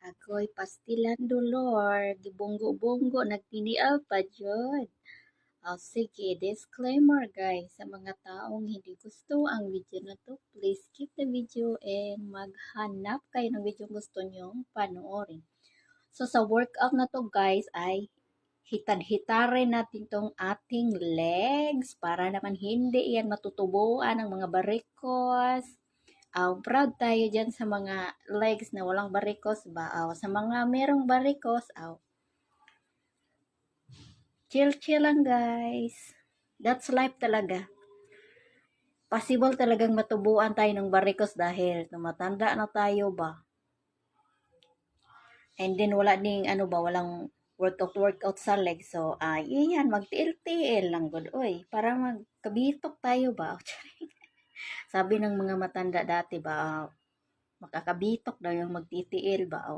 Ako'y pastilan Lord, gibunggo-bunggo nagtiniaw pa jud. Sige, disclaimer guys, sa mga taong hindi gusto ang video na to, please skip the video and maghanap kayo ng video gusto nyong panoorin. So sa workout na to guys ay hitad-hitarin natin tong ating legs para naman hindi yan matutubuan ng mga barikos. Proud tayo dyan sa mga legs na walang barikos ba? Sa mga merong barikos, chill-chill lang guys. That's life talaga. Possible talagang matubuan tayo ng barikos dahil tumatanda na tayo ba? And then wala ding walang workout sa legs. So, yan, magtiil-tiil lang good. Oy, para magkabitok tayo ba? Sabi ng mga matanda dati ba, makakabitok daw yung magtitiil ba?